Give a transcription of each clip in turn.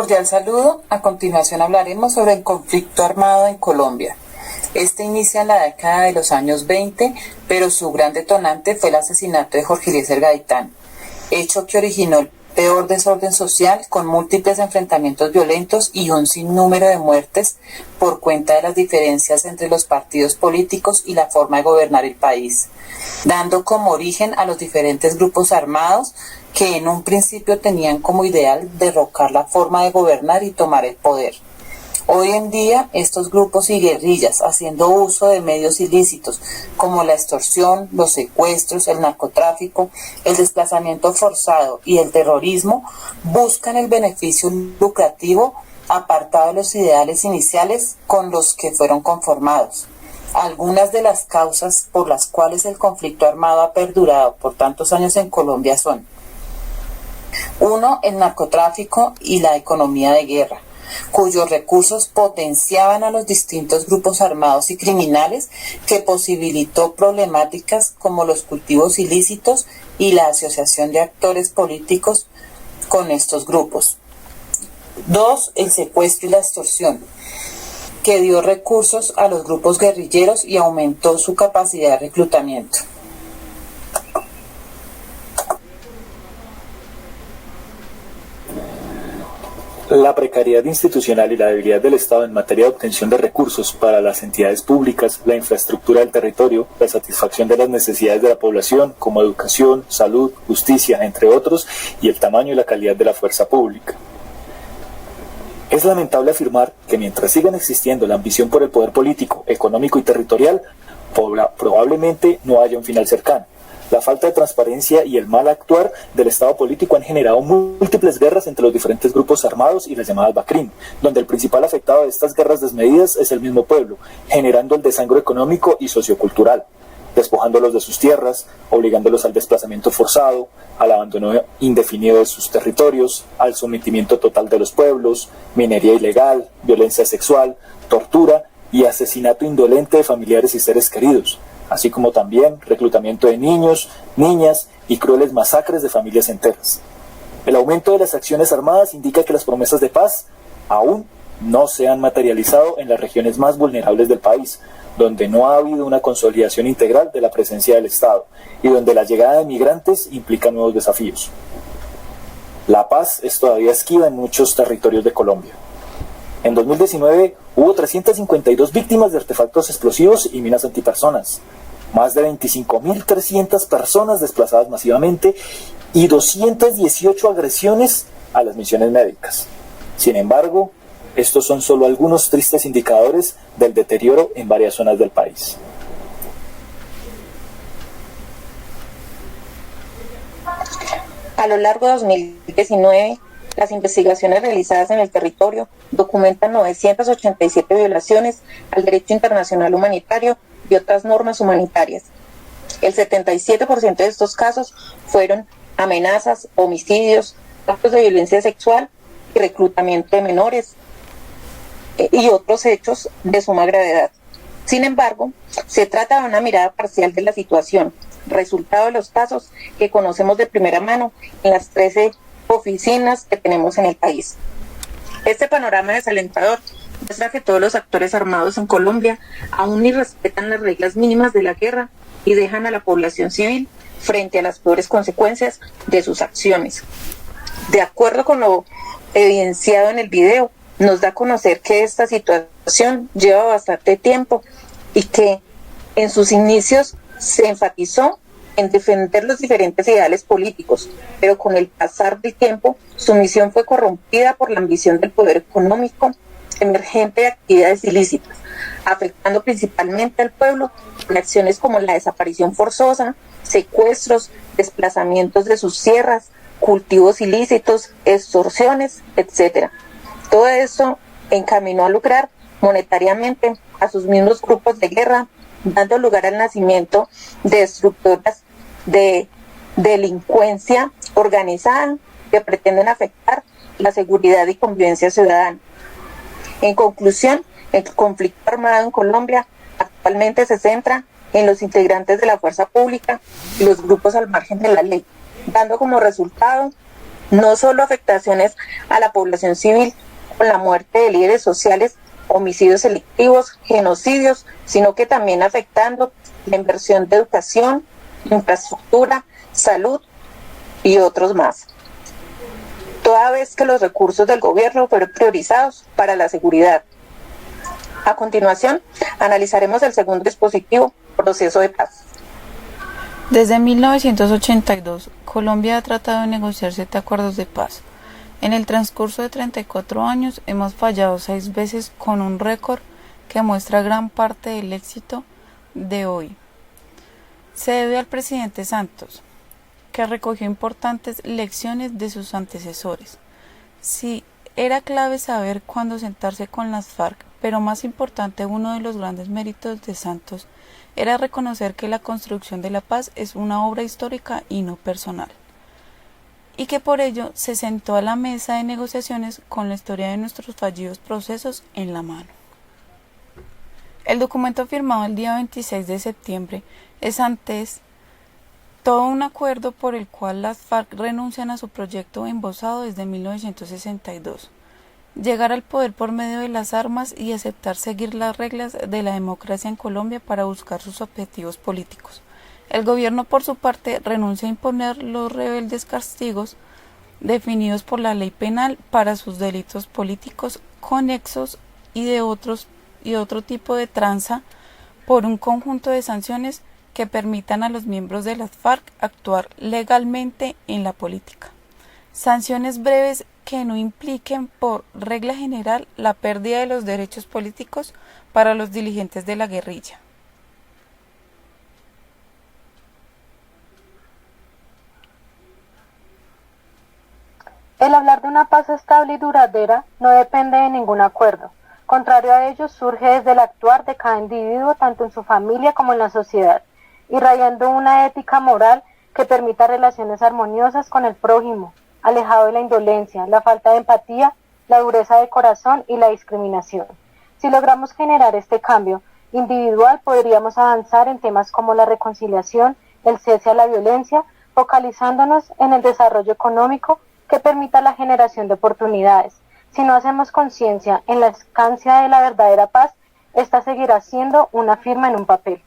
Cordial saludo. A continuación hablaremos sobre el conflicto armado en Colombia. Este inicia en la década de los años 20, pero su gran detonante fue el asesinato de Jorge Eliezer Gaitán, hecho que originó el peor desorden social con múltiples enfrentamientos violentos y un sinnúmero de muertes por cuenta de las diferencias entre los partidos políticos y la forma de gobernar el país, dando como origen a los diferentes grupos armados que en un principio tenían como ideal derrocar la forma de gobernar y tomar el poder. Hoy en día, estos grupos y guerrillas, haciendo uso de medios ilícitos como la extorsión, los secuestros, el narcotráfico, el desplazamiento forzado y el terrorismo, buscan el beneficio lucrativo apartado de los ideales iniciales con los que fueron conformados. Algunas de las causas por las cuales el conflicto armado ha perdurado por tantos años en Colombia son: 1. El narcotráfico y la economía de guerra, cuyos recursos potenciaban a los distintos grupos armados y criminales, que posibilitó problemáticas como los cultivos ilícitos y la asociación de actores políticos con estos grupos. 2. El secuestro y la extorsión, que dio recursos a los grupos guerrilleros y aumentó su capacidad de reclutamiento. La precariedad institucional y la debilidad del Estado en materia de obtención de recursos para las entidades públicas, la infraestructura del territorio, la satisfacción de las necesidades de la población, como educación, salud, justicia, entre otros, y el tamaño y la calidad de la fuerza pública. Es lamentable afirmar que mientras sigan existiendo la ambición por el poder político, económico y territorial, probablemente no haya un final cercano. La falta de transparencia y el mal actuar del Estado político han generado múltiples guerras entre los diferentes grupos armados y las llamadas BACRIM, donde el principal afectado de estas guerras desmedidas es el mismo pueblo, generando el desangro económico y sociocultural, despojándolos de sus tierras, obligándolos al desplazamiento forzado, al abandono indefinido de sus territorios, al sometimiento total de los pueblos, minería ilegal, violencia sexual, tortura y asesinato indolente de familiares y seres queridos, así como también reclutamiento de niños, niñas y crueles masacres de familias enteras. El aumento de las acciones armadas indica que las promesas de paz aún no se han materializado en las regiones más vulnerables del país, donde no ha habido una consolidación integral de la presencia del Estado y donde la llegada de migrantes implica nuevos desafíos. La paz es todavía esquiva en muchos territorios de Colombia. En 2019 hubo 352 víctimas de artefactos explosivos y minas antipersonas, más de 25.300 personas desplazadas masivamente y 218 agresiones a las misiones médicas. Sin embargo, estos son solo algunos tristes indicadores del deterioro en varias zonas del país. A lo largo de 2019, las investigaciones realizadas en el territorio documentan 987 violaciones al derecho internacional humanitario y otras normas humanitarias. El 77% de estos casos fueron amenazas, homicidios, actos de violencia sexual y reclutamiento de menores y otros hechos de suma gravedad. Sin embargo, se trata de una mirada parcial de la situación, resultado de los casos que conocemos de primera mano en las 13 oficinas que tenemos en el país. Este panorama desalentador muestra que todos los actores armados en Colombia aún ni respetan las reglas mínimas de la guerra y dejan a la población civil frente a las peores consecuencias de sus acciones. De acuerdo con lo evidenciado en el video, nos da a conocer que esta situación lleva bastante tiempo y que en sus inicios se enfatizó en defender los diferentes ideales políticos, pero con el pasar del tiempo su misión fue corrompida por la ambición del poder económico emergente de actividades ilícitas, afectando principalmente al pueblo con acciones como la desaparición forzosa, secuestros, desplazamientos de sus tierras, cultivos ilícitos, extorsiones, etc. Todo eso encaminó a lucrar monetariamente a sus mismos grupos de guerra, dando lugar al nacimiento de estructuras de delincuencia organizada que pretenden afectar la seguridad y convivencia ciudadana. En conclusión, el conflicto armado en Colombia actualmente se centra en los integrantes de la fuerza pública y los grupos al margen de la ley, dando como resultado No solo afectaciones a la población civil con la muerte de líderes sociales, homicidios selectivos, genocidios, sino que también afectando la inversión de educación, infraestructura, salud y otros más, toda vez que los recursos del gobierno fueron priorizados para la seguridad. A continuación, analizaremos el segundo dispositivo, proceso de paz. Desde 1982, Colombia ha tratado de negociar 7 acuerdos de paz. En el transcurso de 34 años hemos fallado 6 veces con un récord que muestra gran parte del éxito de hoy. Se debe al presidente Santos, que recogió importantes lecciones de sus antecesores. Sí, era clave saber cuándo sentarse con las FARC, pero más importante, uno de los grandes méritos de Santos era reconocer que la construcción de la paz es una obra histórica y no personal, y que por ello se sentó a la mesa de negociaciones con la historia de nuestros fallidos procesos en la mano. El documento firmado el día 26 de septiembre es antes todo un acuerdo por el cual las FARC renuncian a su proyecto embosado desde 1962, llegar al poder por medio de las armas y aceptar seguir las reglas de la democracia en Colombia para buscar sus objetivos políticos. El gobierno, por su parte, renuncia a imponer los rebeldes castigos definidos por la ley penal para sus delitos políticos conexos y otro tipo de tranza por un conjunto de sanciones que permitan a los miembros de las FARC actuar legalmente en la política. Sanciones breves que no impliquen, por regla general, la pérdida de los derechos políticos para los dirigentes de la guerrilla. El hablar de una paz estable y duradera no depende de ningún acuerdo. Contrario a ello, surge desde el actuar de cada individuo, tanto en su familia como en la sociedad, irradiando una ética moral que permita relaciones armoniosas con el prójimo, alejado de la indolencia, la falta de empatía, la dureza de corazón y la discriminación. Si logramos generar este cambio individual, podríamos avanzar en temas como la reconciliación, el cese a la violencia, focalizándonos en el desarrollo económico que permita la generación de oportunidades. Si no hacemos conciencia en la escancia de la verdadera paz, esta seguirá siendo una firma en un papel.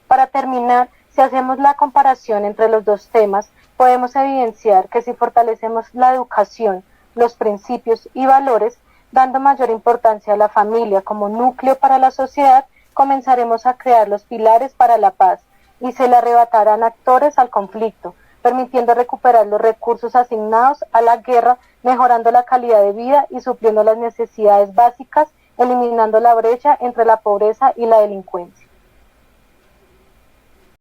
Para terminar, si hacemos la comparación entre los dos temas, podemos evidenciar que si fortalecemos la educación, los principios y valores, dando mayor importancia a la familia como núcleo para la sociedad, comenzaremos a crear los pilares para la paz y se le arrebatarán actores al conflicto, permitiendo recuperar los recursos asignados a la guerra, mejorando la calidad de vida y supliendo las necesidades básicas, eliminando la brecha entre la pobreza y la delincuencia.